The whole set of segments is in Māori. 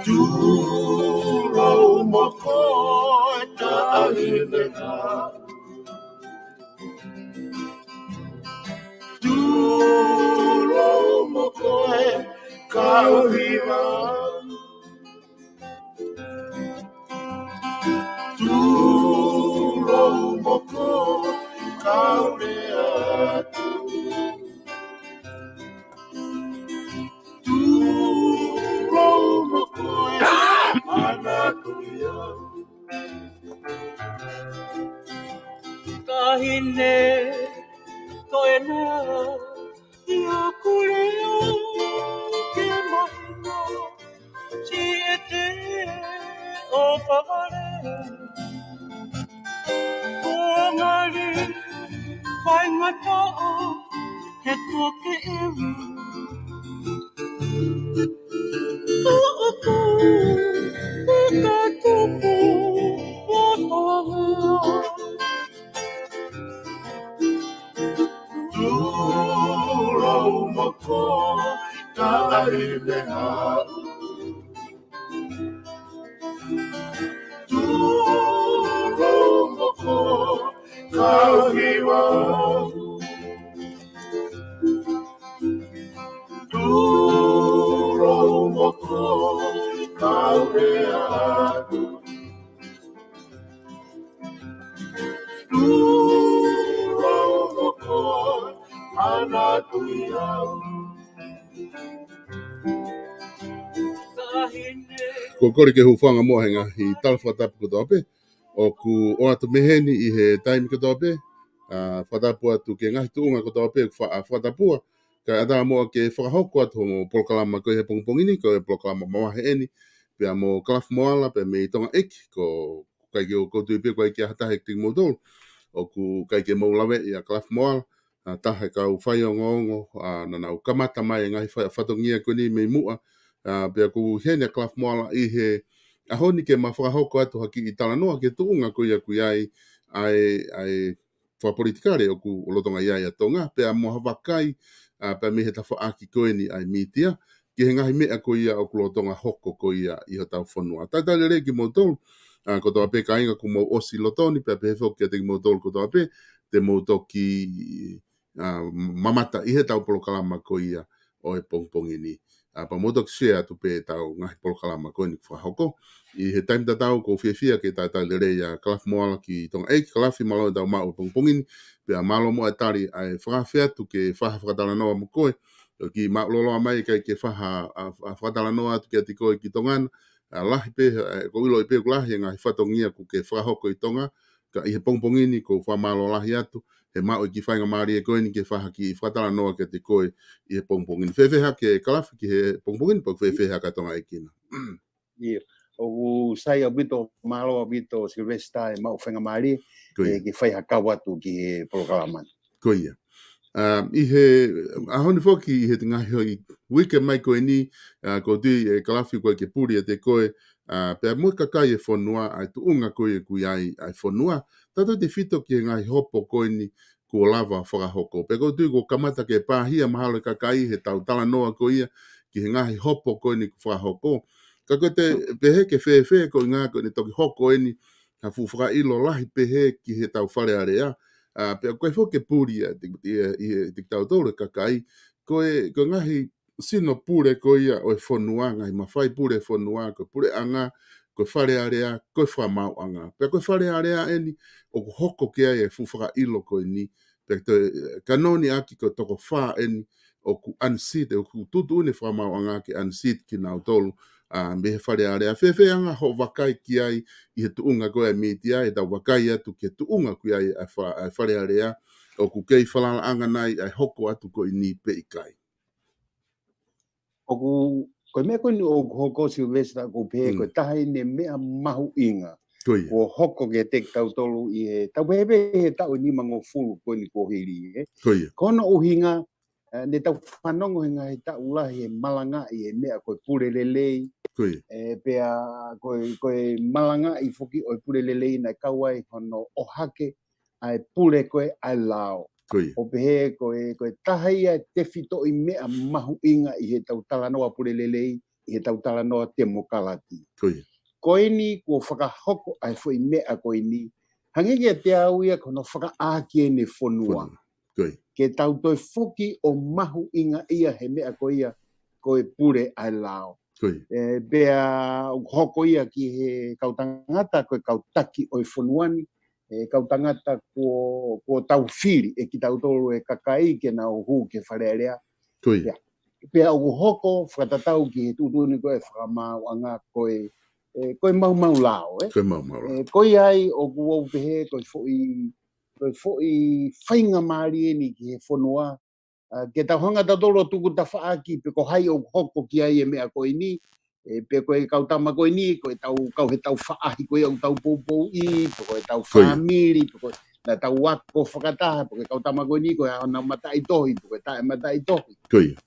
Turo moko tahina. Turo moko kauhira. Turo moko kaurea. Turo moko anakuya. Kahine koena ia kuleo ke mahina si ete o pavare o ngari whai ngata he toke ewi o aku ka tupu o tohea. Turo moko tahina. Turo moko kauhiwa. Turo moko kaurea. Turo moko anakuya. Ko kore ke hufanga mohenga I tal whatapu ko tope o ku o atu meheni I he taimi ko tope whatapu atu ke ngahi tuunga ko tope whatapua ka ada mo ke whakahoko atu mo polokalama ko he pongpongini ko he polokalama mawahe eni pia mo KALAFI MOALA pia me tonga eki ko kai ke o koutu I pia ko eki hatahe ki modol o ku kai ke maulawe I a KALAFI MOALA tahe ka u whai o ngongo na u kamata mai ngahi whatongia ko ni me mua pia ku hene KALAFI MOALA I he a honi ke mawhakahoko atu haki I talanoa ke tuunga ko ia kuiai ai FAKAPOLITIKALE o ku lotonga iai a tonga pia mo VAKAI pia me he tawha aki koe ni ai mitia ki he ngahi mea ko ia o ku lotonga hoko ko ia I ho tau whanua. Taitale re ki mo tolu ko toa pe ka inga ku mau osi lotoni pia pe he whoki a te ki mo tolu ko toa pe te mo toki mamata I he tau polokalama ko ia o he pongpongi ni. Pa motok share tu pe tau ngahi polokalama ko ni whahoko. I he taim tatau ko whiawhia ke taitale re ia KALAFI MOALA ki tonga eiki KALAFI malo tau mau pongpongini. Pia malo mo atari ai whakawhia tu ke whaha whakatalanoa mo koe. Ki mauloloa mai kai ke whaha whakatalanoa tu ke ati koe ki tongana. Lahi pe, ko ilo I pe kulahi ngahi whatongia ku ke whahoko I tonga. Ka I he pongpongini ko whamalo lahi atu. He mau I ki whainga maari e koe ni ke whaha ki whakatalanoa ke te koe I he pongpongini. Whewheha ke kalafi ki he pongpongini pa whewheha ka tonga ekina. Ia. O sai a bito malo a bito Silvesta e mau whainga maari e ki whaiha kawatu ki he polokalama. Ko ia. I he ahoni foki I he ngahi hoi wike mai koe ni ko tui e kalafi koe ke puri e te koe pia mo kakai e whanua ai tuunga koe e kui ai whanua tato te whito ki ngahi hopo koe ni ko lava whakahoko. Pia ko tui ko kamata ke pāhia mahalo kakai he tau talanoa ko ia ki he ngahi hopo koe ni ko whakahoko. Ka koe te pehe ke whewhe ko ngā koe ni toki hoko e ni ka fuwhaka ilo lahi pehe ki he tau whare area. Pea koe fo ke puri I te tau tolu kakai, koe ngahi sino pure ko ia o e whanua, ngahi mawhai pure whanua, koe pure anga, koe whare area, koe whamau anga. Pea koe whare area eni, o ku hoko ke ai e fuwhaka ilo koe ni, pea kanoni aki ko toko wha eni, o ku unseat, o ku tutu une whamau anga ke unseat ki nau tolu, me he whare area. Whewhe anga ho wakai ki ai I he tuunga koe a mitia, e tau wakai atu ke tuunga koe ai a whare area, o ku kei whalala anga nai ai hoko atu koe ni pe I kai. O ku koe mea koe ni o hoko Silvesta ko pe koe tahai ne mea mahu inga. Ko hoko ke te tau tolu I he tau pepe he tau ni mango fulu koe ni ko hiri. Kono o hinga ne tau whanongo hinga he tau lahi he malanga I he mea koe pure lelei. Pea koe malanga I fuki o pure lelei na kawai hono o hake ai pure koe ai lao. O pehe koe tahaia te fito I mea mahu inga I he tau talanoa purelelei, I he tau talanoa te mokalaki. Koini ko whakahoko ai fo I mea koini. Hangege te au ia kono whakaaki ne whonua. Ke tau toi foki o mahu inga ia he mea ko ia koe pure ai lao. Bea hoko ia ki he kautangata koe kautaki o whonuani. Kautangata ko tau whiri e ki tau tolu e kakai ke na o hu ke wharearea. Pea o hoko whakatatau ki he tutuni koe whakamau anga koe mau lao. Koe ai o kuau pehe koe foi whainga maari ni ki he whonua. Ke tau hanga tatolo tuku ta whaaki pe ko hai o hoko ki ai e mea koe ni. Pe koe kautama koe ni, koe kau he tau whaahi koe au tau poupou I, pe koe tau whamiri, pe koe na tau wako whakataha, pe koe kautama koe ni, koe ana matai tohi, pe koe tae matai tohi.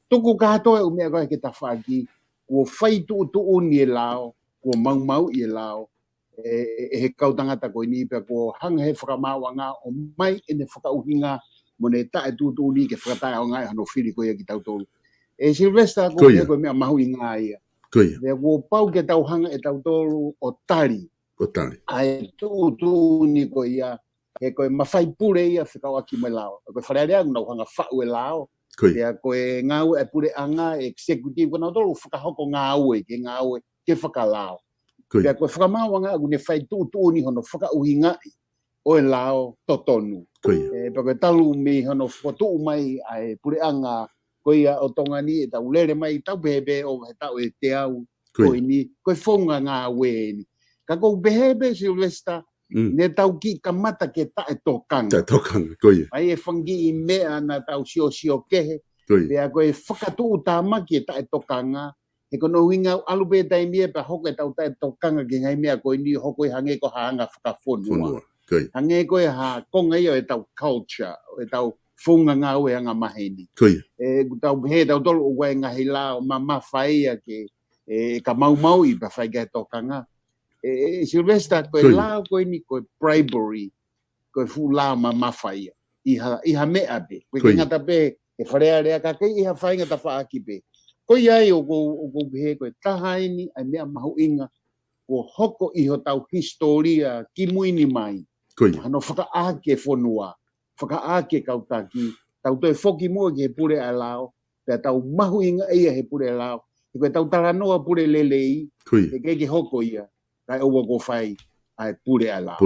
Tuku katoe u mea koe ke ta whaaki, kua whai tu uni e lao, kua mau I e lao, he kautangata koe ni, pe kua hanga he whakamawanga o mai ene whakauhinga, mo ne tae tu uni ke whakatae o ngai hano whiri koe ki tau tolu. Silvester koe he koe mea mahu I ngā ia. Ve wo pau ke tau hanga e tau tolu o tari. Ai tu ni ko ia he koe mawhai pure ia whikau aki mai lao. Koe wharearea nau hanga whau e lao. Ia koe ngau e pure anga executive ko nau tolu whakahoko ngau e ke whakalao. Ia koe whakamau anga agu ne whai tu ni hono whakauhi ngai o e lao totonu. Pa koe talu mi hono whatu mai ai pure anga ko ia o tonga ni e tau lere mai tau bebe o he tau e te au koe ni, koe whonga ngā ue ni. Ka kou behebe Silvester, ne tau ki kamata ke tae tokanga. Ai e whangi I mea na tau sio kehe, pea koe whakatu utama ki e tae tokanga, he kono winga alupe taimi e pa hoko e tau tae tokanga ki ngai mea koe ni hoko I hange ko haanga whakafonua. Hange koe ha konga ia e tau culture, e tau whunga ngā ue anga maheni. Tau he tau tolu o koe ngahi lao ma whaia ke ka mau I pa whai kai tokanga. Silvester, koe lao koe ni koe bribery, koe fu lao ma whaia. Iha mea pe. Koe ki ngata pe, e wharea rea ka kei iha whai ngata whaaki pe. Koe ai o kou he koe tahaini ai mea mahu inga ko hoko iho tau historia ki muini mai. Hano whakaake whonua, whakaake kautaki, tau toi whoki mua ki he pure a lao, pea tau mahu inga ia he pure a lao, e koe tau talanoa pure lelei, e kei hoko ia, kai oua ko whai, ai pure a lao.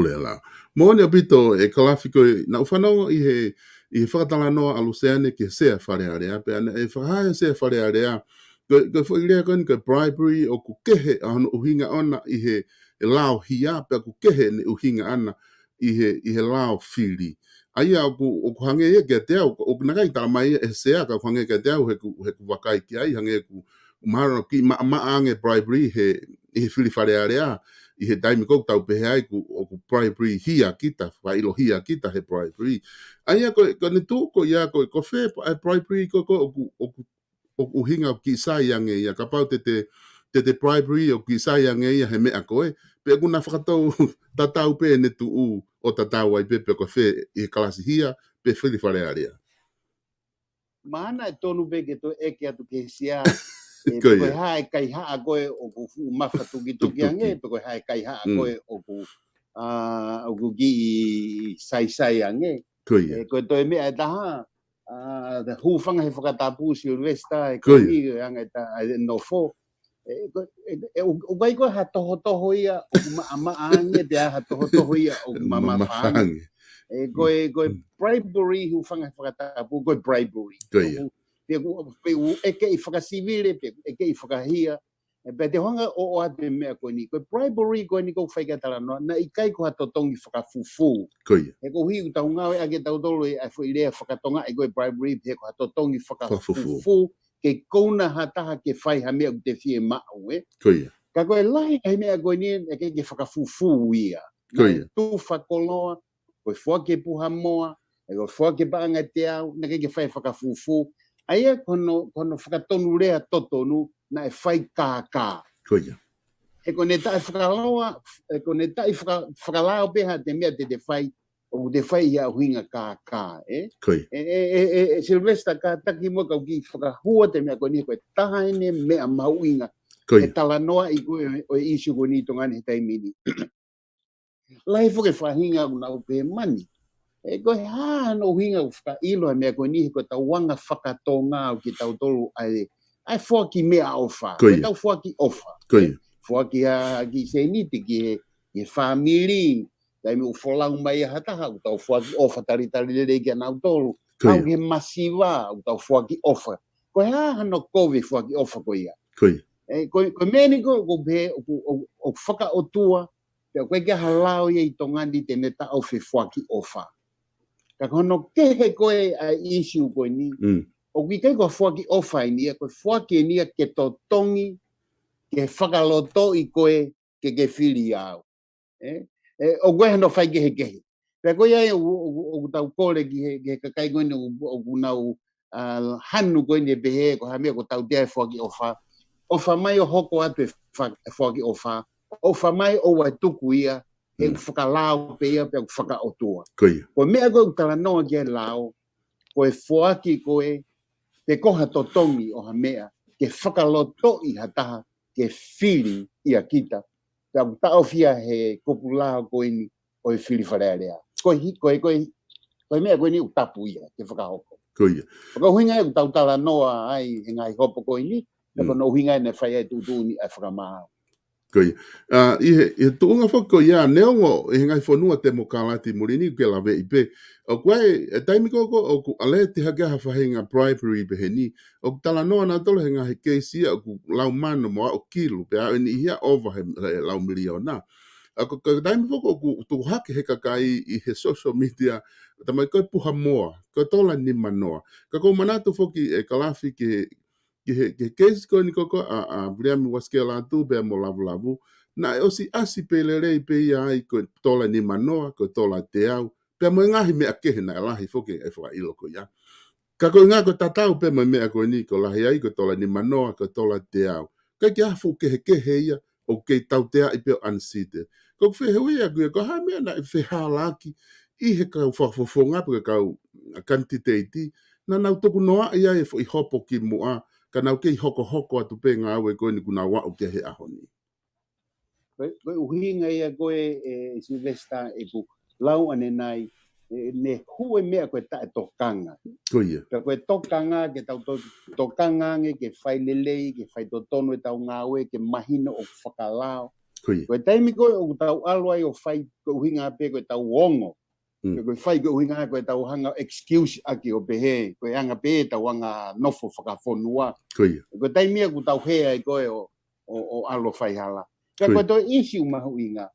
Mo ne apito e kalafi koe, na uwhanonga I he whakatalanoa aluseane ki sea wharearea, pea e whahaya sea wharearea, koe whailea koe ni koe bribery o ku kehe ahano uhinga ona I he lao hia, pea ku kehe ne uhinga ana I he lao whiri. Aia o ku hange ia ke te au, o nakai tala mai e sea ka hange ke te au he ku vakai ki ai, hange ku maharo ki maange bribery he whiri wharearea, I he taimi kou tau pehe ai o ku bribery hia kita, whailo hia kita he bribery. Aia ko ne tu ko ia ko whe bribery ko o uhinga ki sai ange ia, ka pau te bribery o ki sai ange ia he mea koe, pe kuna whakatau tatau pe ne tu o tatau ai pe ko whe I kalasi hia, pe whiri wharearea. Mana e tonu pe ke to eke atu ke sia, koe hae kai haa koe o ku mafa tuki ange, pe koe hae kai haa koe o ku ki sai ange. Koe toi mea e taha, hufanga he whakatapu Silvester, e koe mi anga e ta no fo, o kai koe ha toho ia o maange, te ha toho ia o mamafange. Koe bribery hufanga he whakatapu, koe bribery. Eke I whakasivile, eke I whakahia, pe te honga o ate mea koe ni. Koe bribery koe ni kou whaikatara noa, na I kai ko hatotongi whakafufu. E ko hui utau ngawe ake tau tolo e whailea whakatonga e koe bribery, pe ko hatotongi whakafufu, ke kouna hataha ke whai ha mea te fie mao. Ka koe lai kai mea koe ni, e ke whakafufu ia. Na tu whakoloa, koe whake puha moa, e koe whake paanga te au, na ke whai whakafufu. Aia kono whakatonu rea totonu na e whai kākā. E kone tai whakalaua, e kone tai whakalao peha te mea te whai, o te whai ia huinga kā, Koi. Sylvester ka taki mo ka ki whakahua te mea koe ni koe tahine mea mauinga. Koi. E talanoa i koe o isu ko ni tongani he taimini. Lai whake whahinga una o pe mani. E koe no hinga whaka ilo he mea koe ni koe tau wanga whakatonga o ki tau tolu ai whaki mea ofa. Koe tau whaki ofa. Koi. Whaki ki se niti ki he family. Dai me ufolau mai hataha u tau whaki ofa taritari lere ki anau tolu. Au ke masiva u tau whaki ofa. Koe no kowe whaki ofa koe ia. Koe meni ko be o whaka o tua. Koe ke halau ia i tongani te neta au whi whaki ofa. Ka kono kehe koe a issue koe ni. O ki kei koe whaki ofa ni koe whaki ni ke to tongi ke whakaloto i koe ke whiri au. O koe no whai kehe. Pea koe ai o tau kore ki he kakai koe ni o kunau hanu koe ni pehe ko hamea ko tau tea whaki ofa. Ofa mai o hoko atu whaki ofa. Ofa mai o wai tuku ia e whakalao pe ia pe whaka otua. Koe mea koe utala noa ki lao koe whaki koe te koha totongi o hamea ke whakaloto i hataha ke whiri ia kita. Pea utao fia he kopulao koe ni o e whiri wharearea. Koe mea koe ni utapu ia ke whakahoko. Koe huinga e utala noa ai he ngai hopo koe ni. Koe no huinga e ne whai e tutu ni ai whakamahau. Koi. I tuunga whako ia neongo e ngai whanua te mo kalati murini ke lawe i pe. O koe, e taimi koko o ku ale te hakeha whahinga bribery pe he ni. O ku tala noa na tolo he ngahi keisia o ku lau mano mo o kilu. Pe a ni ihia over he lau miliona. A ko taimi koko o ku tuku hake he kakai i he social media. Tamai koe puha moa. Koe tola ni manoa. Ka kou manatu whoki e kalafi ke case ko ni koko a Brian waske la tu be mo lavu na o si asi pelere pe ia ai ko tola ni manoa ko tola te au pe mo ngahi me ake na la hi foke e fa ilo ko ya ka ko nga ko tatau pe mo me ko ni ko la hi ai ko tola ni manoa ko tola te au ka ki afu ke he ia o ke tau te ai pe ansite ko fe he ia ko ha me na fe halaki I he ka fo nga pe ka quantity na na to noa ia e fo I hopo ki moa kana ke hoko atu pe ngā awe koe ni kuna wa o ke he ahoni. Koe uhinga ia koe Sylvester e ku lau ane nai ne hue mea koe tae tokanga. Koe ia. Koe tokanga ke tau tokanga nge ke whai lelei, ke whai totono e tau ngā awe, ke mahino o whakalao. Koe ia. Koe taimi koe o tau aluai o whai koe uhinga pe koe tau ongo. Koe whai koe uhinga koe tau hanga excuse aki o pehe, koe anga pe tau hanga nofo whakafonua. Koe ia. Koe taimia ku tau hea i koe o alo whai hala. Ka koe toi issue mahu inga.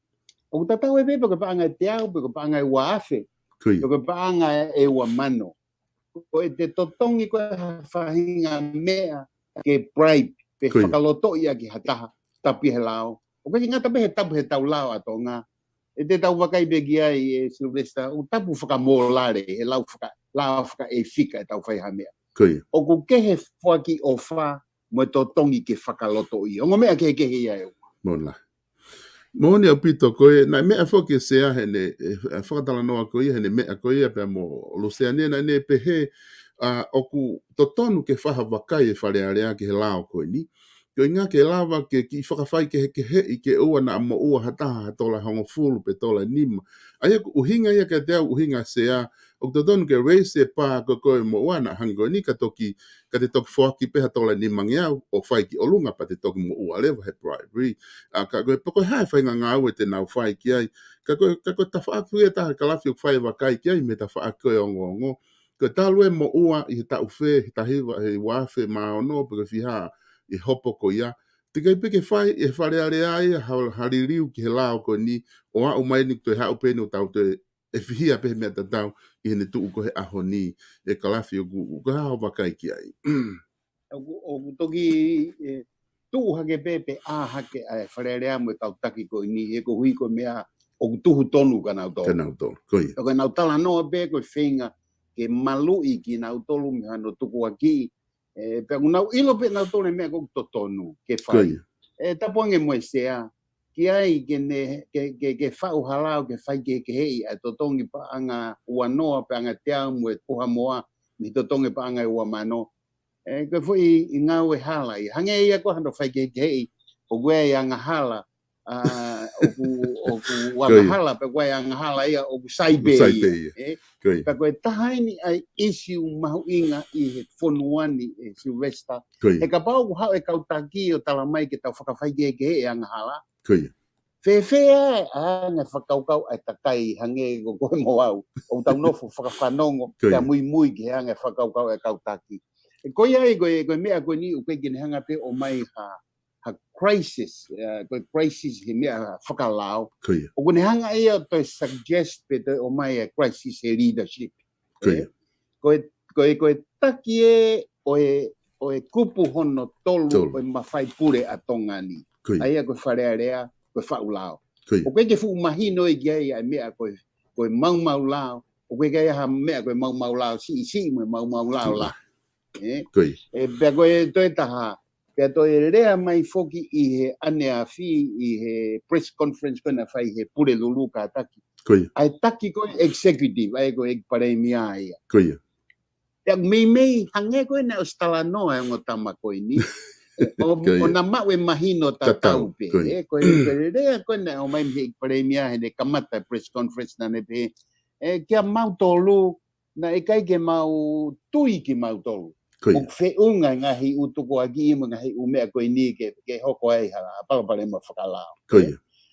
O tatau e pepe koe paanga te au, koe paanga e waafe. Koe paanga e wa mano. Koe te totongi koe whahinga mea ke bribe, pe whakaloto ia ki hataha, tapi he lao. O koe ngata pe he tapu he tau lao ato ngā. E te tau VAKAI begi ai e Sylvester, o tapu whakamolare, he lao whaka e whika e tau whaiha mea. O ku kehe whaki o wha, mo to tongi ke whakaloto i. O ngā mea kehe ia e. Mona. Moni au pito koe, na mea whoki sea hene, whakatala noa koe hene mea koe pe mo luseane na ne pehe, o ku totonu ke whaha VAKAI e wharearea ke he lao koe ni. Koe ngā ke lawa ke ki whakawhai ke he I ke ua na mo ua hataha tola hongo fulu pe tola nima. Aia ku uhinga ia ke te au uhinga sea, o totonu ke reise pā koe mo ua na hango ni ka toki te toki whaki peha tola nima ngeau o whai ki olunga pa te toki mo ua lewa he bribery. Ka koe poko hae whainga ngā ue te nau whai ki ai. Ka koe ta whaaku e taha kalafi o whai VAKAI ki ai me ta whaaku e ongo. Koe talue mo ua I he tau whē, he tahiwa, he wafe maa ono, peke whiha I hopo ko ia. Te kai peke whai e wharearea ia haririu ki he lao ko ni o a umai ni toi hau pēne o tau te e whihia pehe mea tatau I hene tuu ko he aho ni e kalafi o ku hao VAKAI ki ai. O toki tuu hake pepe a hake a wharearea mo e tau taki ko ni e ko hui ko mea o tuhu tonu ka nau tolu. Ka nau tolu, koi. O ka nau tala noa pe ko whenga ke malui ki nau tolu me hano tuku aki. Pe nau ilo pe nau tole mea ko totonu ke whai. Tapuange mo e sea kiai ke fau halau ke fai ke hei a totongi pa anga uanoa pe anga teamu e puha moa ni totongi pa anga uamano ke foi ngau e hala i hange ia ko hando fai ke hei o gue anga hala oku anga hala pe gue anga hala ia oku saibe ia pe koe tahaini ai issue mahu inga i he fonuani e Silvester e ka pau hau e kautaki o talamai ke tau whakawhai ke hei anga hala Fefea nga whakaukau ai takai hange ko koe mo au. O tau nofo whakawhanongo kia mui ke hanga whakaukau e kautaki. E koe ai koe mea koe ni uke kene hanga pe o mai ha crisis. Koe crisis he mea whakalao. O kone hanga ia to suggest pe o mai a crisis he leadership. Koe taki e o e kupu hono tolu o mawhai pure a tongani. Aia koe wharearea. Koe whaulao. O koe ke fu mahino i gai ai mea koe mau lao. O koe gai ha mea koe mau lao. Si mo mau lao la. E pia koe toi taha. Pia toi rea mai foki i he ane a fi i he press conference koe na whai he pure lulu ka taki. Ai taki koe executive. Ai koe parei mia ia. Pia mei hange koe na ostalanoa e ngotama koe ni. O na mawe mahino tatau pe koe rea koe na o mai me premia he de kamata press conference na ne pe kia mau tolu na e kai ke mau tui ki mau tolu o fe unga ngahi utuko agi mo ngahi umea koe ni ke hoko ai hala pala ma whakalao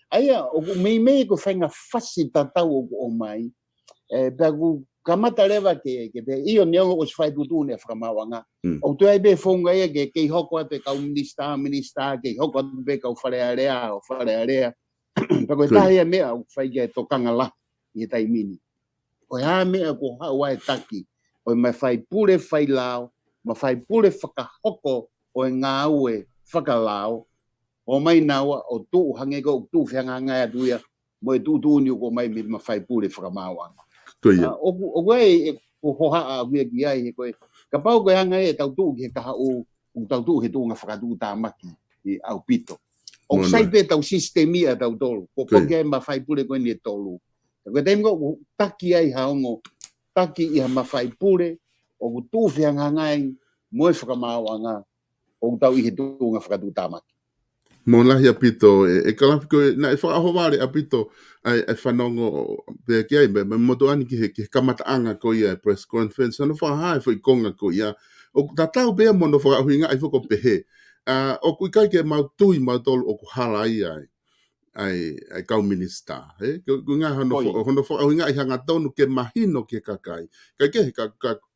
aia o mei ko whainga fasi tatau o mai peaku kamata lewa ke iyo neongo o sifai putu ne whakamawanga. O tu ai be fonga ia ke hoko ate kau minista ke hoko ate be kau wharearea o wharearea. Pako tahi a mea o whai ke tokanga la i taimini. O ha mea ko hawa e taki. O mai whai pure whai lao, ma whai pure whakahoko o e ngā ue whakalao. O mai nawa o tu hange ko tu whianga ngai atuia mo e tu ni ko mai ma whai pure whakamawanga. O koe o hoha a wea ki ai koe ka pau koe hanga e tau tuu ke kaha o tau tuu he tuu nga whakatu tāmaki i au pito. O sai pe tau sistemia tau tolu. Ko poke ai mawhai pure koe ni e tolu. Koe teimko taki ai haongo taki i ha mawhai pure o ku tuu whianga ngai moe whakamawanga o tau i he tuu nga whakatu tāmaki. Mo lahi apito e kalafi koe na e whakahoware apito ai whanongo pe ki ai me moto ani ki he kamataanga ko ia press conference no whahai foi konga ko ia o tatau bea mono whakahuinga ai whako pehe o kui kai ke mau tui mau tolu o ku hala ai kau minista ku ngā hono whakahuinga ai hanga tonu ke mahino ke kakai kai ke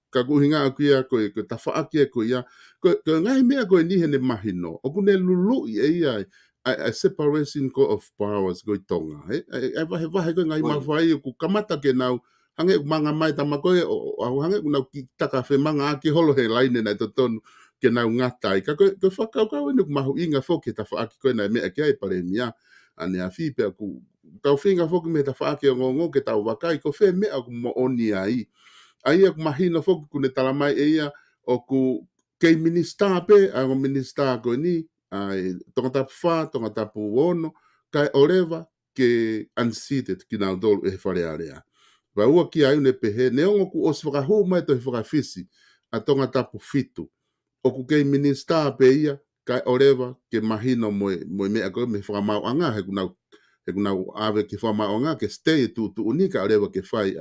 ka kuhinga aku ia ko tawhaaki ko ia ko ngai mea ko ni hene mahino o kune lulu ia a separation of powers go tonga ai vai ko ngai mawhai ku kamata ke nau hange manga mai tama ko o hange nau ki taka fe manga ki holo he line na tonu ke nau ngatai ka ko whakau ni mahu inga foke tawhaaki ko na mea ke ai pare mia ane a fi pe ku tau finga foke me tawhaaki ngongo ke tau vakai ko fe mea ku mo oni ai ai aku mahina foku kune talamai ia o ku kei minista pe a o minista ko ni ai tonga tapu ono kai oreva ke unseated ki na dol e fare area va ua ki ai ne pehe ne ongo ku os whakahu mai to whakafisi a tonga tapu fitu o ku kei minista pe ia kai oreva ke mahina mo me ako me whakamau anga he kunau ave ke whakamau anga ke stay tu unika oreva ke whai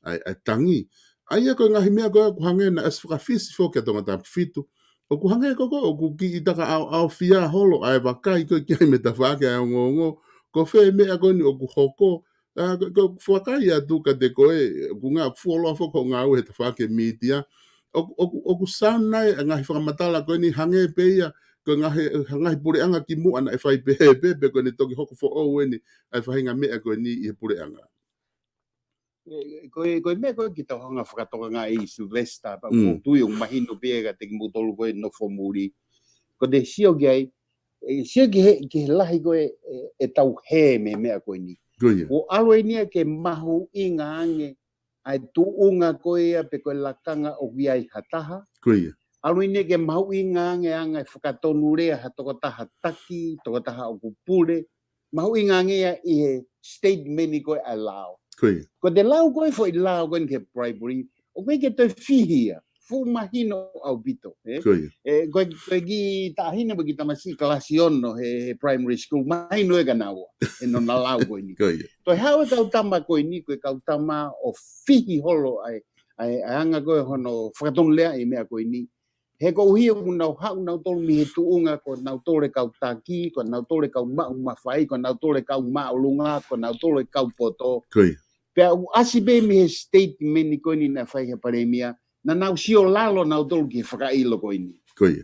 ai tangi ai ko ngahi mea ko hange na as whakafisi fo ke tonga tapu fitu o ku hange ko o ku ki itaka au fia holo ai vakai ko ki me ta whake ai ngongo ko fe mea ko ni o ku hoko ko whakai atu ka te koe ku ngā fuolo fo ko ngā ue ta whake media o ku sanai ngahi whakamatala ko ni hange pe ia ko ngahi pure anga ki mu ana e whai pehe ko ni toki hoko fo o ni ai whahinga mea ko ni i pure anga koe me koe ki tau hanga whakatoka ngā i Silvester pa ko tui o mahino pēga te ki mutolu koe no whamuri ko te sio ki ai sio ki he lahi koe e tau he me mea koe ni o alo e nia ke mahu i ngā ange ai tu unga koe ia pe koe lakanga o ki ai hataha alo e nia ke mahu i ngā ange anga whakatonu rea ha toko taha taki toko taha o kupure mahu inga ngea I statement I koe a lao. Koe. Ko te lau koe fo I lao koe ke bribery, o koe ke toi fihia, fu mahino au bito. Koe. Koe ki tahina bagi tamasi kalasiono he primary school, mahino e kanawa, e no na lau koe ni. Koe. Toi hau e kautama koe ni, koe kautama o fihi holo ai anga koe hono whakatonu lea I mea koe ni. He ko uhia ko nau hau nau tolu mi he tuunga, ko nau tole kau taki, ko nau tole kau mau mawhai, ko nau tole kau mau lunga, ko nau tole kau poto. Koe. Pea asi be mi he statement ni koe ni na whai he paremia, na nau sio lalo nau tolu ki whakailo koe ni. Koe.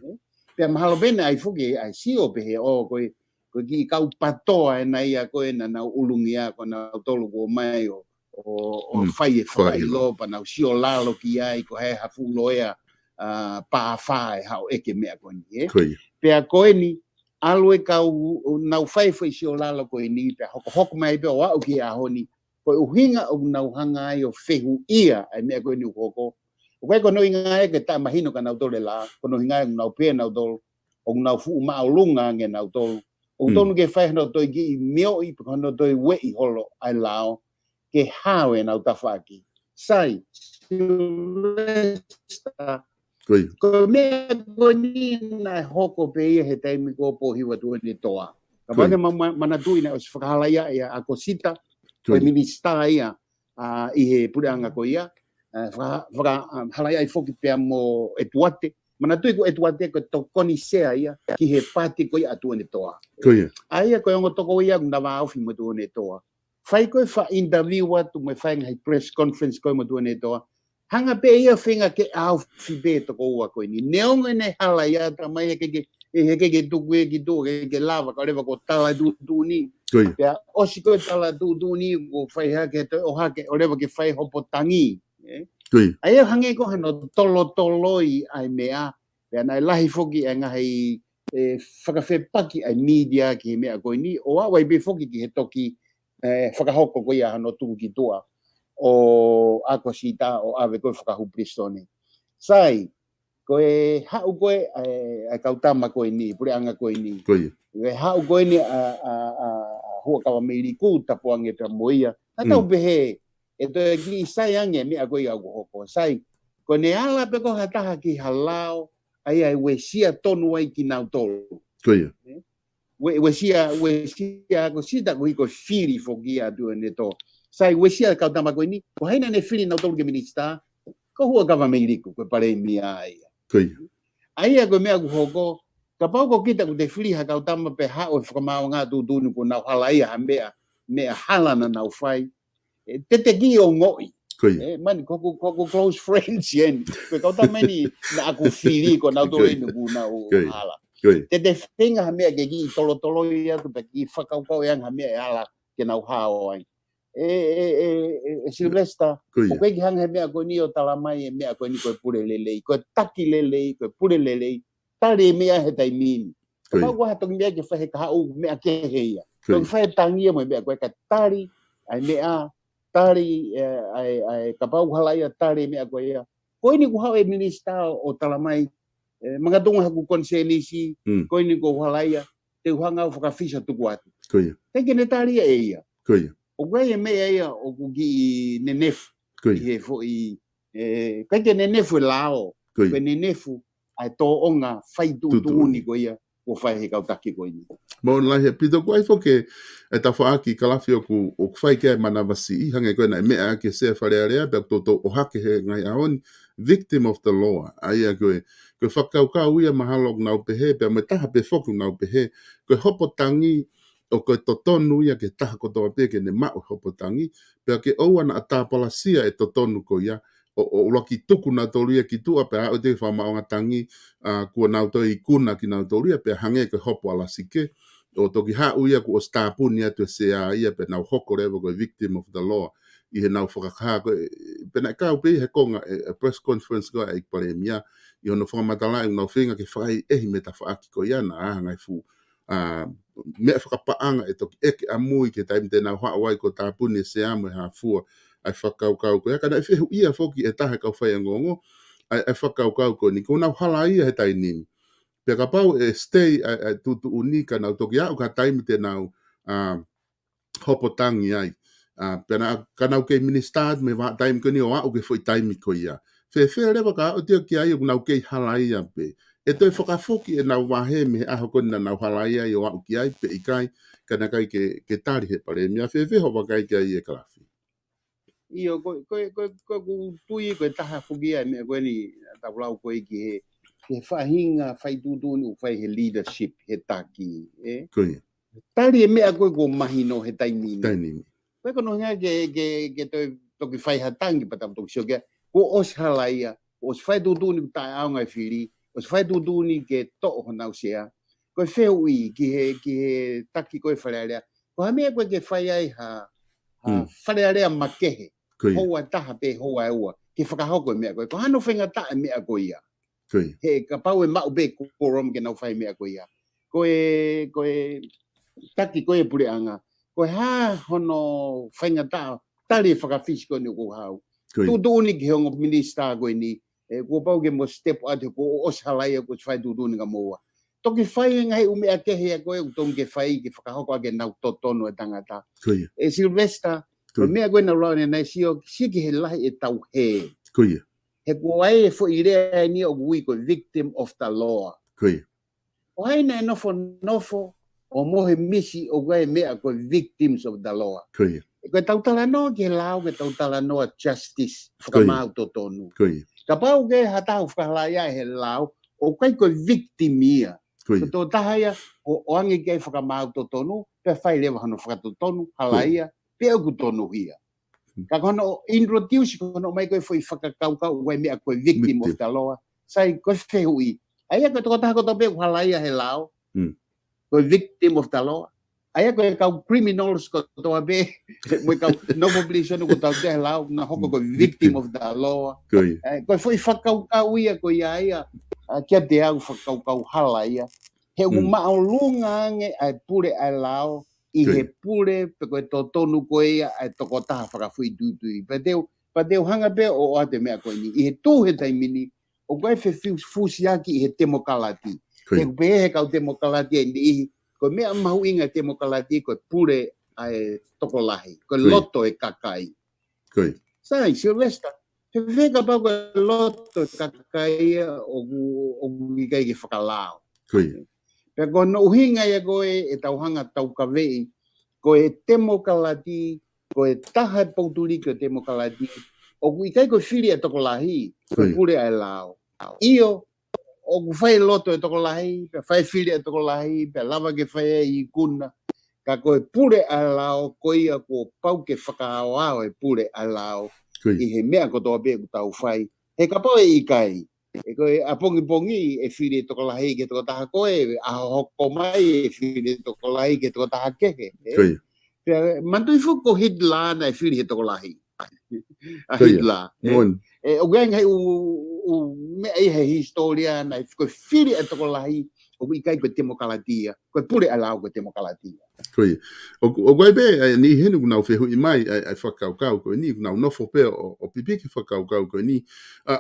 Pea mahalo bene ai fuke, ai sio pe he o koe ki kau patoa e na ia koe na nau ulungia, ko nau tolu ko mai o whai e whakailo, pa nau sio lalo ki ai, ko he hafulo ea, pa fai hau eke mea koe ni. Pea koe ni, alue kau nau whai si o lalo koe ni, pea hoko mai pea o au ki a honi, koe uhinga o nau hanga ai o whehu ia ai mea koe ni ukoko. O koe kono inga e ke ta mahino ka nau tole la, kono inga e nau pea nau tolu, o nau fuu maa lunga nge nau tolu. O tonu ke whai hano toi ki meo I hano toi wei holo ai lao, ke hao e nau tawhaki. Sai, Sylvester, ko mea ko ni na hoko pe ia he taimi ko pohiwa tu ni toa. Ka wake mana tui na os whakahalaya ia a kosita, ko minista ia I he pureanga ko ia, whakahalaya I foki pea mo etuate, mana tui ko etuate ko tokoni sea ia, ki he pati ko ia atu ni toa. Aia ko yongo toko ia kung nawa aufi mo tu ni toa. Whai koe wha interview tu me whai ngai press conference ko mo tu ni toa. Hanga pe ia whinga ke au whibe to ko ua koe ni. Neonga nei hala ia ta mai ke tuku e ki tu ke lava ka rewa ko tala tu ni. Pea osi koe tala tu ni ko whai hake o hake o rewa ke whai hopo tangi. Aia hange ko hano tolo I ai mea. Pea nai lahi foki e ngahi whakawhe paki ai media ki mea koe ni. O awai be foki ki he toki whakahoko koe ia hano tuku ki tua. O ako sita o ave koe whakahupristone. Sai, koe hau koe ai kautama koe ni, pureanga koe ni. Koe hau koe ni hua kawa meiri ku tapuange pia moia. Tatau behe, e toi ki sai ange mea koe au hoko. Sai, koe ne ala pe ko hataha ki halao, ai ai wesia tonu ai ki nau tolu. Koe. Wesia ko sita koe ko firi fokia tu ne to. Sai wesia kau tama koe ni, ko haina ne fili nau tolu ke minista, ko hua kawa meiriku, ko pare mia aia. Koe. Aia koe mea ku hoko, ka pau ko kita ku te fili ha kau tama pe hao whakamao ngā tūtūnu ko nau hala ia ha mea hala na nau whai. Te ki o ngoi. Koe. Mani, koko close friends yen. Koe kau tama ni na aku fili ko nau tolu inu ku nau hala. Te whenga ha mea ke ki tolo ia tu pe ki whakaukau yang ha mea hala ke nau hao ai. Sylvester, o koe ki hanga mea koe ni o talamai e mea koe ni koe pure lelei, koe taki lelei, koe pure lelei, tare mea he taimini. Ka pau waha tongi mea ke whahe ka hau mea kehe ia. Koe whahe tangia mo mea koe ka tari, ai mea, tari, ka pau halaia tari mea koe ia. Koe ni ku hau e minista o talamai, mga tunga haku konsenisi, koe ni ku halaia, te uhanga o whakawhisa tuku atu. Teke ne tari e ia. O koe e mea ia o kuki nenefu. I he fo I, kai ke nenefu e lao. Koe nenefu ai tō onga whai tūtūni koe ia o whai he kautaki koe ni. Mo lai he pito koe fo ke e ta whaaki kalafi o whai ke mana wasi I hange koe na e mea ke sea whare area pe tō o hake he ngai aoni victim of the law. Aia koe whakaukau ia mahalo nau pehe pe me taha pe whoku nau pehe koe hopo tangi o koe totonu ia ke taha kotoa pe ke ne mau hopotangi, pea ke oua na atapalasia e totonu ko ia, o loki tuku na tolu ia ki tua, pea o te whamaonga tangi, kua nau toi I kuna ki nau tolu ia, pea hange ke hopo alasike, o toki hau ia ku o stapuni atu e sea ia, pea nau hoko rewa koe victim of the law, I he nau whakakaha koe, pena kau pe he konga, press conference koe e pare mia, I hono whakamatala nau whenga ke whai ehi me ta whaaki ko ia na ngai fu, mea whakapaanga e toki eke amui ke taimi te nau haawai ko tāpuni se amo e hafua ai whakaukau ko. Eka na whehu ia foki e tahe kau whai angongo ai whakaukau ko ni. Ko nau hala ia he tainini. Pea ka pau e stay tutu unika nau toki au ka taimi te nau hopo tangi ai. Pena kanau ke ministad me va time ko ni o au ke foi time ko ia. Fe lewa ka o tio ki ai o nau ke halai ia pe. E toi whakafoki e nau wahe me aho ko na nau halai ai o au ki ai pe ikai kana kai ke tari he pare mea fe ho vakai ki ai e kalafi. Iyo ko tui ko taha fugia me ko ni taulau ko ki he fahinga fai tutu ni fai he leadership he taki Koi. tari me ko mahino he taimi Taimi. Ko kono nga ke to ki fai hatangi patam to sio ke ko os halaia os fai tutu ni ta au ngai fili os fai tutu ni ke to na usia ko feui ki he taki ko falea ko me ko ke fai ai ha falea makehe hoa taha pe hoa ua ki whakahoko mea koe. Ko hano whenga tae mea koe ia. He ka pau e mau be korom ke nau whai mea koe ia. Koe taki koe pure anga. Koe ha hono whenga tae tali whakawhisi koe ni ko hau. Tutu uni ki hongo minista koe ni. Ko pau ke mo step atu ko os halaia ko whai tutu ni ka moa. Toki whai ngai umea kehe koe utongi ke whai ki whakahoko ake nau totono e tangata. Sylvester ko mea koe na rau nei sio siki he lahi e tau he. Koia. He ko ai e fo irea ni o gui ko victim of the law. Koia. O ai na nofo o mohe misi o gai mea ko victims of the law. Koia. Ko tau talanoa ke lau ke tau talanoa justice whakamau to tonu. Koia. Ka pau ke hatau whakalaya he lau o kai ko victimia. Koia. Ko tō tahaya o angi kei whakamau to tonu pe whai lewa hano whakatotonu halaia pe au tonu hia. Ka kono introduce kono mai koe foi whakakaukau wai mea koe victim of the law. Sai koe whehui. Aia koe toko taha koto pe halaia he lao. Koe victim of the law. Aia koe kau criminals koto pe moi kau noble ko tau te he lao na hoko koe victim of the law. Koe foi whakaukau ia koe ia kia te au whakaukau halaia. He umao lunga ange ai pure ai lao. I he pure pe koe tō tonu koe ia ai toko taha whakawhui tūtui. Pa teo hanga pe o ate mea koe ni. I he tū he taimini, o koe whi fusiaki i he demokalati. He kupehe he kau demokalati e ni ihi. Koe mea mahu inga demokalati koe pure ai toko lahi. Koe loto e kakai. Sai, Sylvester. He wheka pau koe loto e kakai o gikai ki whakalao. Pe ko no hinga ia koe e tauhanga tau kawei, ko e demokalati, ko e taha pauturi ko demokalati, o ku ikai ko whiri e toko lahi, ko pure ai lao. Io, o ku whai loto e toko lahi, pe whai whiri e toko lahi, pe lava ke whai i kuna, ka ko e pure ai lao, ko ia ko pau ke whakaawao e pure ai lao, i he mea ko toa pe ku tau whai. He ka pau e ikai. E koe a pongi e whiri toko lahi ke toko taha koe, a hoko mai e whiri toko lahi ke toko taha kehe. Mantui fuko hidla na e whiri toko lahi. A hidla. O gang hei mea i he historia na e whiri toko lahi, o ikai koe demokalatia, koe pure alau koe demokalatia. Koe. O koe be, ni henu kunau whehu i mai ai whakaukau koe ni, kunau nofo pe o pipiki whakaukau koe ni.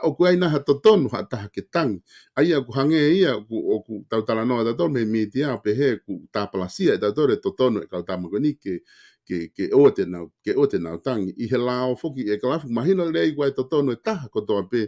O koe ai naha totonu ha taha ke tangi. Ai a ku hange ia, o ku tau talanoa tato me mitia pe he ku tāpalasia e tato re totonu e kau tama koe ni ke ote nau tangi. I he lao foki e kalafu mahino lei koe totonu e taha kotoa pe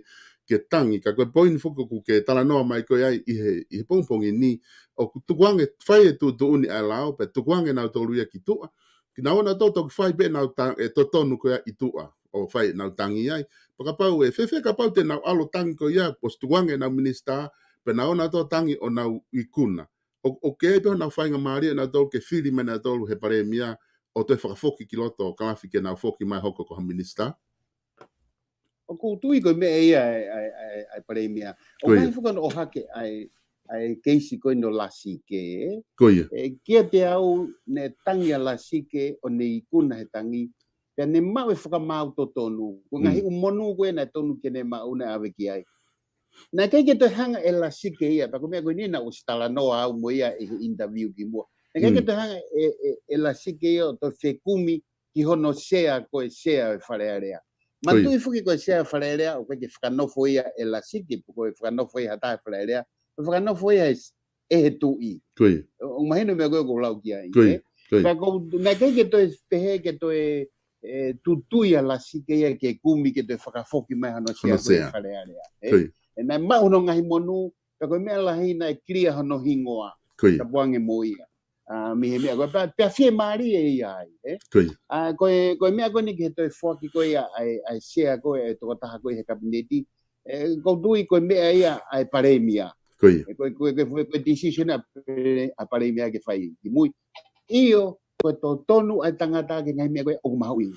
ke tangi. Ka koe poini foki ku ke talanoa mai koe ai i he pongpongi ni. O tukuange whai e tu uni ai lao, pe tukuange nau tolu ia ki tua. Ki nau na tō toku whai pe nau e totonu koe i tua, o whai nau tangi ai. Pakapau e whewhe kapau te nau alo tangi koe ia, pos tukuange nau minista, pe nau na tō tangi o nau i kuna. O ke e peho nau whainga maari e nau tolu ke whiri me nau tolu he pare mia, o te whakafoki ki loto o kalafi ke nau foki mai hoko koha minista. O kutui koe mea ia ai pare mia. O kai whakano o hake ai keisi koe no lasike. Kia te au ne tangi a lasike o ne ikuna he tangi. Pea ne mau e whakamau to tonu. Ko ngahi umonu koe na tonu ke ne mau ne awe ki ai. Nā kei ke te hanga e lasike ia. Pako mea koe nina o stala noa au mo ia e interview ki mua. Nā kei ke te hanga e lasike ia o to whekumi ki hono sea koe sea e wharearea. Mantui fuki koe sea wharearea o koe ke whakanofo ia e lasike. Koe whakanofo ia hata e wharearea. Whakanofo ia e he tui. O mahino mea koe ko lau ki ai. Pea ko na ke to pehe ke to tutuia la sike ke kumi ke to whakafoki mai hano sia ko e whalearea. E nai mauno ngahi monu, ka koe mea lahi na kria hano hingoa, ka buange moia. Mihe mea koe pea fie maari e iai. Koe mea koe ni ke to e whaki koe ai sea koe e toko taha koe he kabineti, ko tui koe mea ia ai paremia. Koe decision a paremia ke whai ki mui. Iyo, koe to tonu ai tangata ke ngai mea koe o mahui.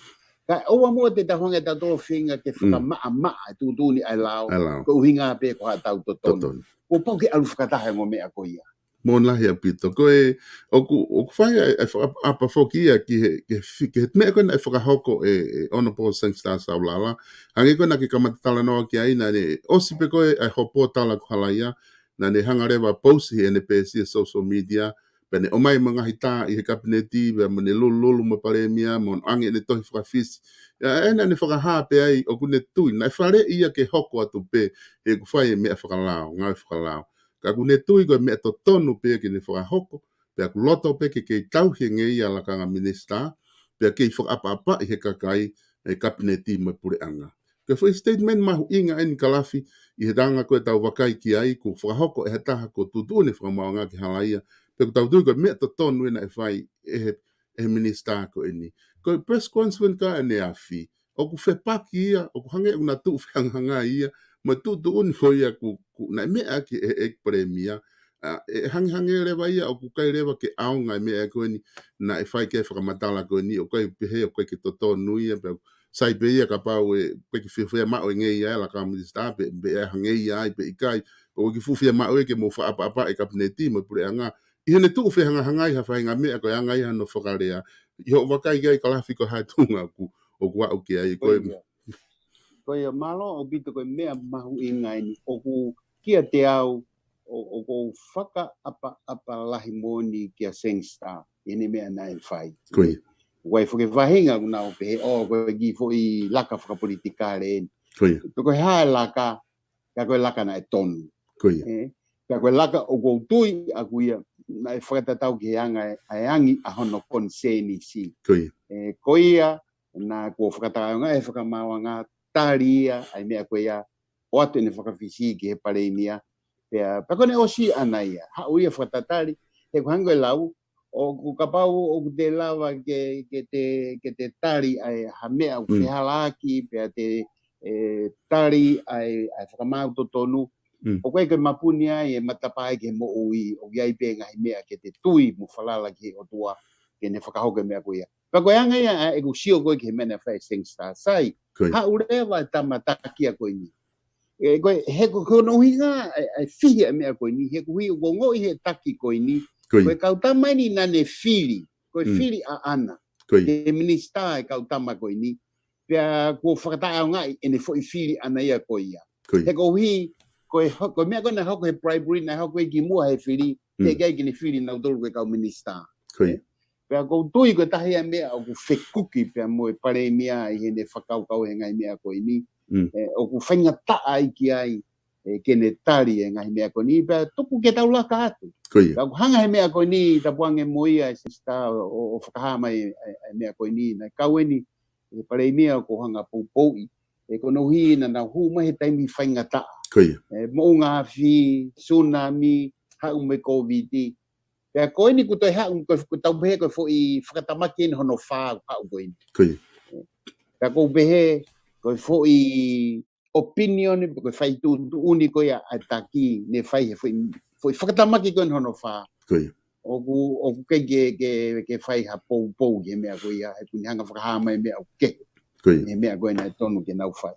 Ka oa mua te tahonga ta tolo whinga ke whakamaa maa tūtūni ai lao, ko uhinga pe ko hatau to tonu. Ko pau ke alu whakataha ngō mea ko ia. Mōna hea pito, koe oku whai ai apa whoki ia ki he mea koe na e whakahoko e Honorable Sengsta Saulala. Hangi koe na ki Kamatala noa ki ai, na ne osi pe koe ai hopo tala ku halaia, na ne hangarewa post hi NPC social media, pene o mai mga hita i he kabineti, me ne lulu ma paremia, mon ange ne tohi whakawhisi. Ena ne whakaha pe ai o kune tui, na e whare ia ke hoko atu pe, he ku whai e mea whakalao, ngai whakalao. Ka kune tui koe mea to tonu pe ke ne whakahoko, pe aku loto pe ke tauhi nge ia la kanga minista, pe ke i whakapa i he kakai e kabineti ma pure anga. Ke whai statement mahu inga en kalafi, i he danga koe tau vakai ki ai, ku whakahoko e he taha ko tutune whakamao ki halaia, pe ku tau tui koe mea to tonu ena e whai e he minista ko eni. Koe press conference ka ene a whi, o ku whepaki ia, o ku hange una tu whanganga ia, ma tu uni ko ia ku na mea ki e premia e hangi rewa ia o ku kai rewa ke aunga mea ko ni na e whai ke whakamatala ko ni o kai pehe o kai ke toto nui pe sai pe ia ka pau e pe ki whiwhia mao e ngei ia la ka minista pe e hangi ia pe i kai o ki whiwhia mao e ke mo wha apa e kabineti mo pure anga i hene tu whi hanga hangai ha whainga mea ko anga ia no whakarea i ho wakai gai kalafi ko hatunga ku o kua o ki ai koe koe malo o bito koe mea mahu inga ini o ku kia te au o ko whaka apa lahi moni kia Sengsta ini mea nai whai. Koe whuke wahinga kuna o pehe o koe gi fo i laka whakapolitikale eni. Koe hae laka, ka koe laka na e tonu. Ka koe laka o kou tui a kuia na e whakatatau ki anga e angi a hono konseni si. Koe ia na kua whakatau nga e whakamau nga taria ai mea koe ia o atu ene whakawhisi ki he paremia pea pakone o si ana ia ha uia whakatatari he kuhango e lau o ku kapau o ku te lawa ke te tari ai ha mea o whihalaki pea te tari ai whakamau to tonu o koe ke mapuni ai e matapai ke mo ui o iai pe ngahi mea ke te tui mu whalala ki o tua ke ne whakahoke mea koe ia Pakoe anga ia e ku sio koe ke mena whai Sengsta sai ha urewa tamatakia koe ni. Koe he kono hinga ai whihi a mea koe ni, he kuhi o ngongo i he taki koe ni, koe kautama ni nane whiri, koe whiri a ana, ke minista e kautama koe ni, pia kua whakataa o ngai ene fo i whiri ana ia koe ia. He kuhi, koe mea koe na hoko he bribery, na hoko e ki mua he whiri, he gai ki ne whiri na utolu koe kau minista. Pea kou tui koe tahi a mea o ku whekuki pea mo e pare mea i hene whakaukau he ngai mea koe ni. O ku whainga taa ai ki ai ke ne tari e ngai mea koe ni. Pea tuku ke tau laka atu. Pea ku hanga he mea koe ni tapuange moia e Sengsta o whakahama e mea koe ni. Na kau e ni e pare mea o ko hanga poupoui. E kono hi na na hu mahe taimi whainga taa. Mo ngā whi, tsunami, hau me COVID-19. Pea koe ni kuto e hau, ko tau behe koe fo i whakatamaki ni hono whā hau koe ni. Pea koe behe koe fo i opinion, koe whai tu uni koe a taki ne whai he fo i whakatamaki koe ni hono whā. O ku ke whai ha pou ke mea koe ia, he kuni hanga whakahama e mea o ke. E mea koe na e tonu ke nau whai.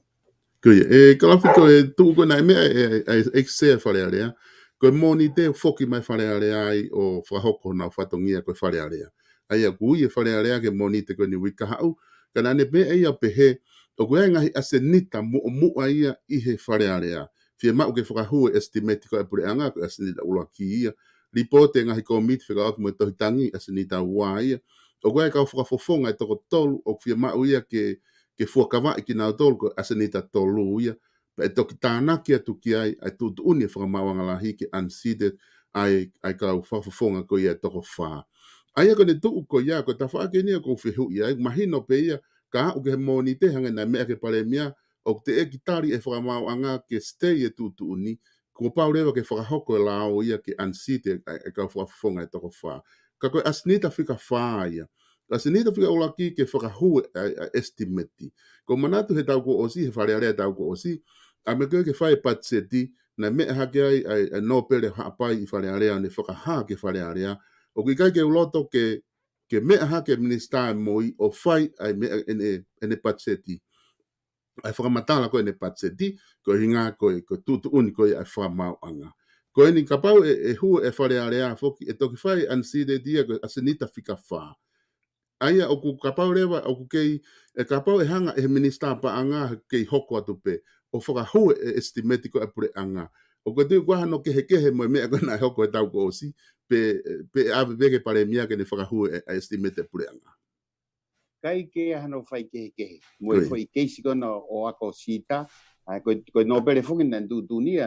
E kalafi koe tu koe na e mea e sea whare area. Koe moni te whoki mai whare area ai o whahoko na whatongia koe whare area. Ai a kui e whare area ke moni te koe ni wika hau. Ka nane mea ia pehe o koe ngahi asenita mua ia i he whare area. Fia mau ke whakahua estimate koe pure anga koe asenita ula ki ia. Ripote ngahi komiti whika mo tohitangi asenita ua ia. O koe kau whakafofonga e toko tolu o fia mau ia ke fuakawa i ki nao tolu ko asenita tolu ia. E toki tānaki atu ki ai tu uni whakamawanga lahi ki unseated ai kau whafafonga ko ia toko wha. Aia ko ne tu ko ia ko ta fa ke ni ko fe hu ia mahino pe ia ka o ke moni te hanga na me ke pale mia o te e kitari e fa mau anga ke stay e tu ni ko pa lewa ke fa hoko la o ia ke ansite e ka fa fonga e to fa ka ko asnita fika fa ia asnita fika o la ki ke fa hu estimate ko manatu he tau ko osi he fa le tau ko osi a me ke fa e patseti na me ha ke ai no pele ha pai i fa le ne fa ha ke fa le o ki kai ke uloto ke me ha ke minister moi o fai ai me ene patseti ai whakamatala ko ene patseti ko hinga ko tutu uni ko ai whamau anga ko eni kapau e hu e whare area foki e toki fai anside dia ko asenita fika wha aia o ku kapau rewa o ku kei e kapau e hanga e minister pa anga kei hoko atu pe o whakahu e estimate ko e pure anga o ko te kwa no kehe mo me ko na hoko e tau ko osi pe ave vege pare mia ke ne whakahu e estimate pure anga. Kai ke hano fai ke. Mo foi ke si kono o ako sita, ko no pere fukin na dunia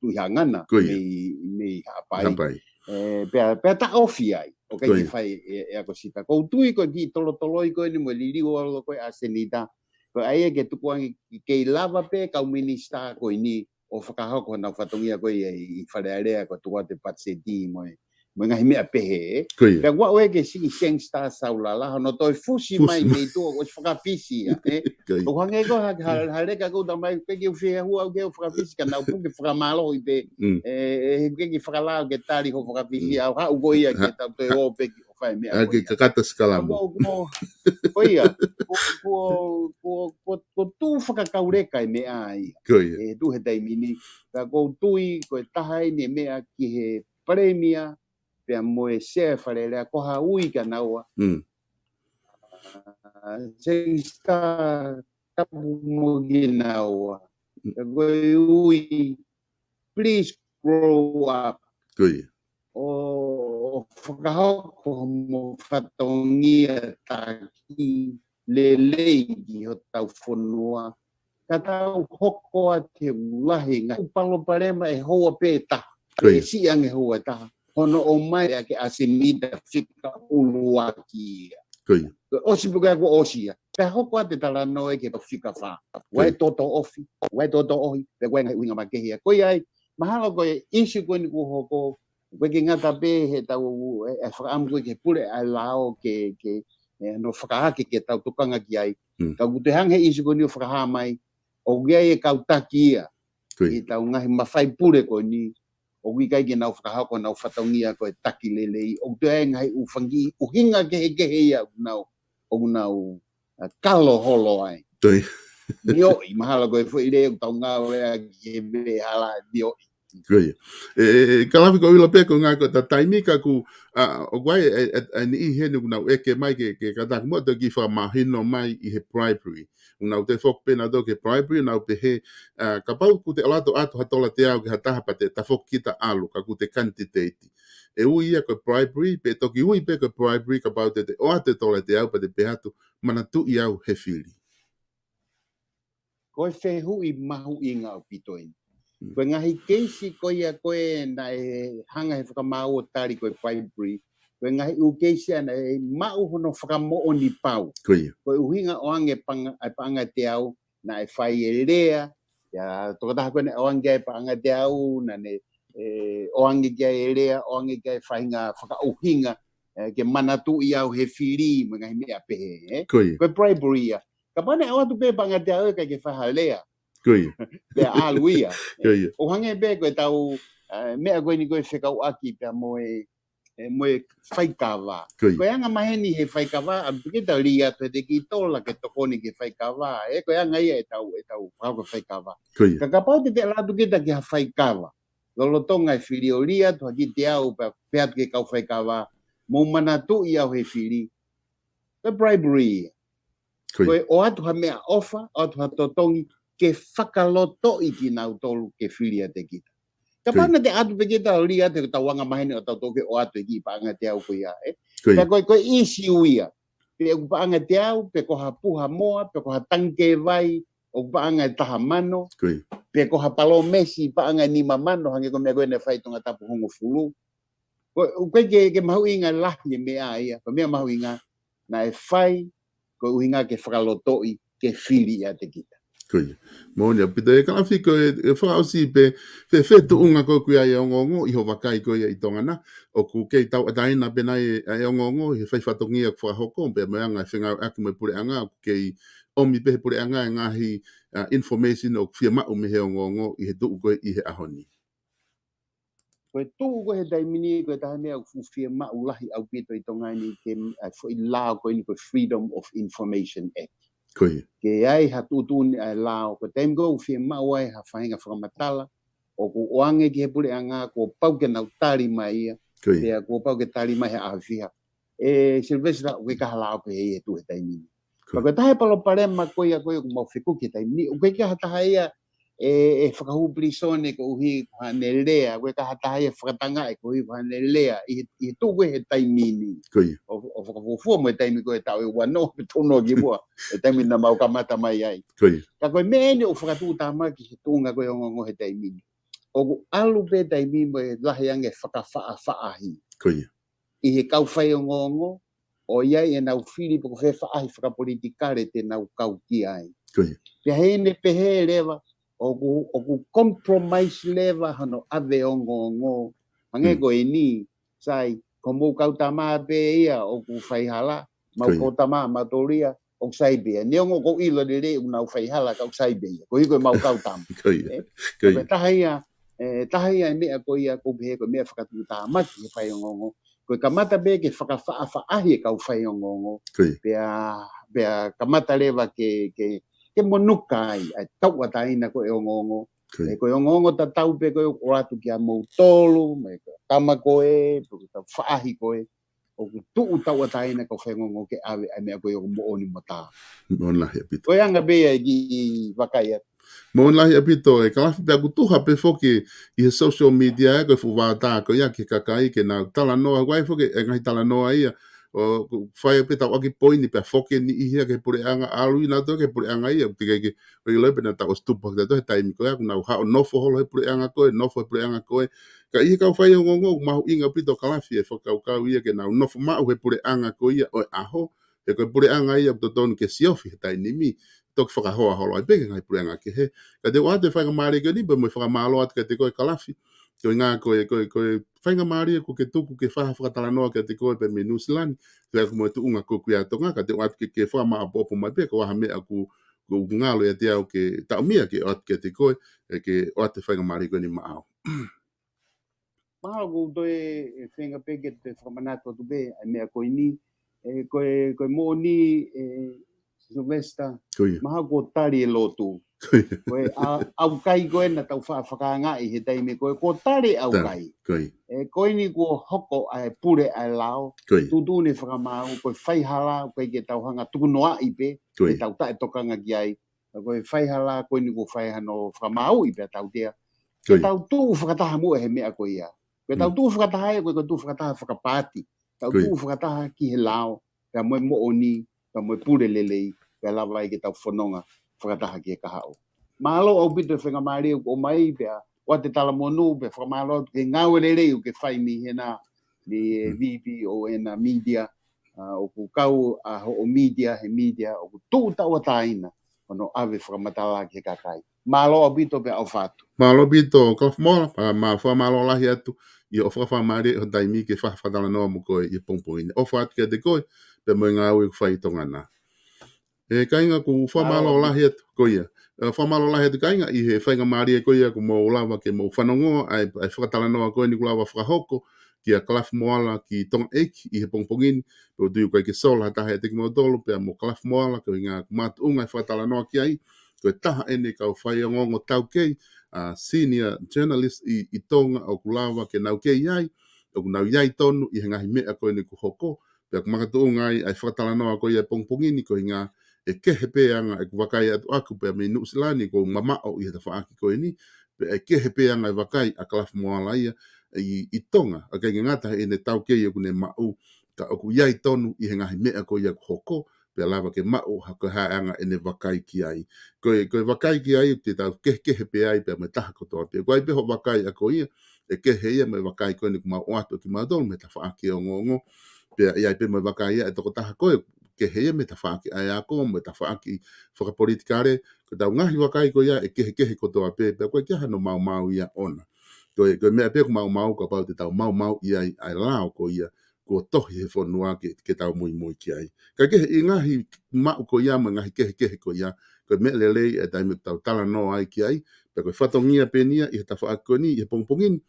tu hangana me hapai. Pe ta ofia o kai fai e ako sita. Ko tui ko ki tolo ko ni mo lili o ko asenita. Ko ai ke tu ko ke lava pe ka minista ko ni o whakahoko na whatongia ko i wharearea ko tua te patseti mo nga hime apehe. Pea wa oe ke siki seng star saulala no toi fusi mai me tu o whakapisi o hange ko haleka ko da mai pe ke uwhia hua ke o whakapisi ka nau puke whakamalo i pe ke ki whakalao ke tari ho whakapisi au hau ko ia ke tau te o pe o whae mea ko ia. Ke kata skalamo. Ko ia, ko tu whakakaureka i mea ia. Tu he taimini, ka ko tui ko e tahai ne mea ki he premia pea moe se wharelea ko ha ui ka naua. Sengsta tapu mogi naua. Ka koe ui, please grow up. O whakahoko mo whatongia taki lelei ki ho tau whanua. Ka tau hoko a te ulahi ngā upalo parema e hoa pēta. E siang e hoa taha. Hono o mai a ke asinita whika uluaki. Osi puka ko osia. Pe hoko a te talanoa e ke whika wha. Wai toto ofi, wai toto ohi, pe wai ngai uinga makehia. Koi ai, mahalo koe isi koe ni kuhoko. Koe ki ngata pe he tau e whakaamu koe ke pule ai lao ke no whakaake ke tau tukanga ki ai. Kau kute hang he isi koe ni o whakaha mai. O gai e kau takia. I tau ngahi mawhai pule koe ni. O wikai ke nau whakahako nau whatongia koe taki lelei. O te ai ngai uwhangi uhinga kehe ia o nau kalo holo ai. Nio i mahala koe fo ire o tau ngā orea ke me hala nio i. Kalafi ko ila pe ko ngā ko ta taimi ka ku o guai ni i henu nau eke mai ke katak mo te ki whamahino mai i he primary. Nau te fok pena do ke primary nau pe he ka pau ku te alato atu hatola te au ke hataha pa te tafok kita alu ka ku te quantitative. E ui ia ko primary pe toki ui pe ko primary ka pau te o ate tola te au pa te pehatu mana tu i au he whiri. Koe whehu i mahu i ngā pitoini. Koe ngahi keisi koe koe na e hanga he whakamau o tari koe primary. Koe ngahi u keisi ana e mau hono whakamoo ni pau. Koe uhinga oange panga te au na e whai e rea. Tokataha koe ne oange e panga te au na ne oange kia e rea, oange kia e whainga whakauhinga ke manatu i au he whiri mo ngahi mea pehe. Koe primary ia. Ka pane o atu pe panga te au ka ke whahalea. Pea aluia. O hange be koe tau mea koe ni koe whekau aki pea moe whaikawa. Koe anga maheni he whaikawa, a pike tau lia te ki tola ke tokoni ke whaikawa. Koe anga ia e tau hauka whaikawa. Ka kapau te latu kita ki ha whaikawa. Lolo tonga e whiri o lia, tua ki te au pea ke kau whaikawa. Mou manatu i au he whiri. Koe bribery. Koe o atu ha mea ofa, o atu ha totongi, ke whakaloto i ki nau tolu ke whiria te kita. Ka pana te atu pe kita o lia te tauanga mahene o tau toke o atu e ki paanga te au koia. Pea koe isi uia. Pe u paanga te au, pe koha puha moa, pe koha tanke vai, o paanga taha mano, pe koha palo mesi paanga ni mamano, hange ko mea koe ne whaitonga tapu hongo fulu. Ko ke mau inga lah ye mea ia, ko mea mau inga na e fai ko inga ke whakalotoi ke whiri a te kita. Koia. Monia, pita e kalafi ko e whakausi pe tu unga ko kuia e ongongo i ho vakai ko i tongana o ku kei tau ataina pena e ongongo i whai whatongia ku whahoko pe meanga e whenga aku me pure anga ku kei omi pe pure anga e ngahi information o ku whia mau me he ongongo i he tuu ko i he ahoni. Ko tu ko he taimini ko taha mea ku whia mau lahi au pito i tonga ni ke fo i lao ko ni ko Freedom of Information Act. Koia. Ke ai hatutu ni ai lao ko taim ko whia mau ai ha whahinga whakamatala o ku oange ki he pure anga ko pau ke nau tari mai ia. Pea ko pau ke tari mai he ahawhiha. E Silvestra o ke kahalao ke he tu he taimini. Ko tahe palo parema ko ia ko mau whiku ke taimini. O ke taha ia e whakahupri sone ko uhi ko hane lea, koe ka hataha e whakatanga e ko uhi ko hane lea, i tu koe he taimini. O whakafufua mo e taimi koe tau e wano, pe tono ki mua, e taimi na mau kamata mai ai. Ka koe mene o whakatu tama ki he tunga koe o ngongo he taimini. O ku alu pe taimini mo e lahi ange whakawhaahi. I he kau whai o ngongo, o iai e nau whiri po ko whai whaahi whakapolitikale te nau kau ki ai. Pea hene pehe lewa, o ku compromise leva hano ave ongo ange ko ini sai como kau tama pe ia o ku faihala mau ko tama matoria o sai be ne ngo ko ilo de una faihala kau sai be ko iko mau kau tam ko tahia me ko ia ko be ko me fakatu tama ki fai ongo ko kamata be ke fa ahi kau fai ongo pe kamata leva ke monukai ai tau ataina ko e ongo ko ongo ta tau pe ko o atu ki a moutolu me kama ko e ta fahi ko e o tu tau ataina ko fengo ke ave ai me ko yo mo oni mata mon la hepito ko yanga be ai gi vakai mon la hepito e kala pe ku tu ha pe foki i social media ko fu va ta ko ya ki kakai ke na tala no ai foki e ngai tala no ai o fai pe ta aki poini pe foke ni ia ke pure anga alu ina to ke pure anga ia ke o le pena ta o stupa de to taimi ko ya na ha no fo holo pure anga ko no fo pure anga ko ka i ka fai ngo ma inga pito kalafi e foka ka ia ke na no fo ma o pure anga ko ia o aho e ko pure anga ia to ton ke siofi taimi mi to foka ho holo pe ngai pure anga ke he ka de wa de fai mari ke ni be mo foka malo at ke te ko kalafi ko nga ko whainga maari ko ke tuku ke whaha whakatalanoa ke te koe pe me New Zealand ke mo tu unga ko kuia tonga ka te wat ke wha maa popo mai pe ko waha mea ku ngalo e te au ke taumia ke wat ke te koe ke wat te whainga maari ko ni maao. Maha ko to e whainga pe ke te whamanato tu be ai mea koe ni koe mo ni Silvestra maha ko tari e lotu koe au kai koe na tau whakanga i he taimi koe ko tari au kai koe ni ko hoko ai pure ai lao tutu ni whakamau koe whaihala koe ke tau hanga tukunoa i pe e tau tae tokanga ki ai koe whaihala koe ni ko whaihano whakamau i pe tau tea ke tau tu whakataha mua he mea koe ia koe tau tu whakataha e koe tu whakataha whakapati tau tu whakataha ki he lao ka moe mooni ka moe pure lelei ka lawai ke tau whanonga whakataha ki e kahao. Mahalo au pito whenga maari o mai pia wa te tala monu pe whamalo ke ngau rei ke whai mi hena ni VP o ena media o ku kau o media he media o ku tu tau ataina ono ave whakamatala ke kakai. Mahalo au pito pe au whatu. Mahalo pito kalaf mola ma whamalo lahi atu i o whakawhamari o taimi ke whakawhatala noa mo koe i pongpoine. O whatu ke te koe pe mo ngau i whai tongana. E kainga ku whamalo lahi atu koia. Whamalo lahi atu kainga i he whainga maari e koia ku mo lawa ke mo whanongoa ai whakatala noa koe ni ku lawa whakahoko ki a KALAFI MOALA ki tonga eki i he pongpongini o tui koe ke sola taha e teki mo tolu pe mo KALAFI MOALA ko ngā kumatu unga i whakatala noa ki ai koe taha ene kau whai ngongo tau kei senior journalist i tonga o ku lawa ke nau kei ai o ku nau iai tonu i he ngahi mea koe ni ku hoko pe ku makatu unga ai whakatala noa koe i pongpongini ko ngā e kehe pe anga e vakai atu aku pe me New Zealand ko mamao i he whaaki koe ni pe e kehe pe anga e vakai a KALAFI MOALA ia i tonga a kai ngata e ne tau kei e kune mau ka oku iai tonu i he ngahi mea ko ia hoko pe lava ke mau haka haanga ene vakai ki ai. Koe vakai ki ai te tau kehe pe ai pe me taha kotoa pe. Koe peho vakai ako ia, e kehe ia me vakai koe ni kumau oato ki mautolu me ta whaake o ngongo. Pe iai pe me vakai ia e toko taha koe, kehe ia me ta whaake ai ako, me ta whaake whakapolitikare, ko tau ngahi vakai koe ia e kehe kotoa pe, pe koe kia no mau ia ona. Koe mea pe ko mau ka pau te tau mau ia ai lao ko ia, ko tohi he whanua ke tau mui ki ai. Ka kehe i ngahi mau ko ia, ma ngahi kehe ko ia, koe mea lelei e taimi tau talanoa ai ki ai, pe koe whatongia pe nia, i he ta whaake koe ni, i he pongpongin,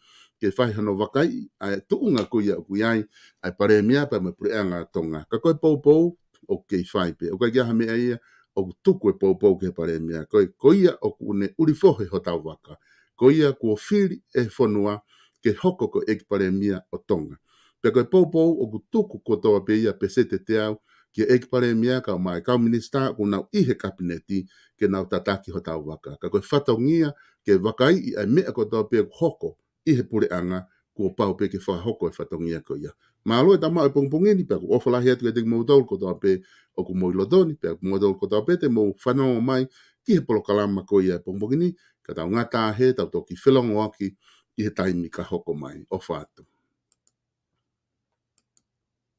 ke whai hano vakai, ai tuunga ko ia ku iai, ai pare mea pa me pureanga tonga. Ka koe pou o kei whai pe, o kai kia hame ia, o tuku e pou ke pare mea, koe ia o kune urifohe ho tau waka. Ko ia kua whiri e whanua ke hoko ko eki pare mia o Tonga. Pe koe pou o kutuku kotoa pe ia pe sete te au ke eki pare mia ka mai kau minista ku nau ihe kabineti ke nau tataki ho tau waka. Ka koe whatongia ke wakai i ai mea kotoa pe hoko ihe pure anga kua pau pe ke whahoko e whatongia ko ia. Ma aloe tamau e pongpongeni pe ku ofalahi atu e teki mautolu kotoa pe o ku moilotoni pe ku mautolu kotoa pe te mou whanau mai ki he polokalama ko ia e pongpongeni ka tau ngata he tau toki whelongo aki i he taimi ka hoko mai o whātu.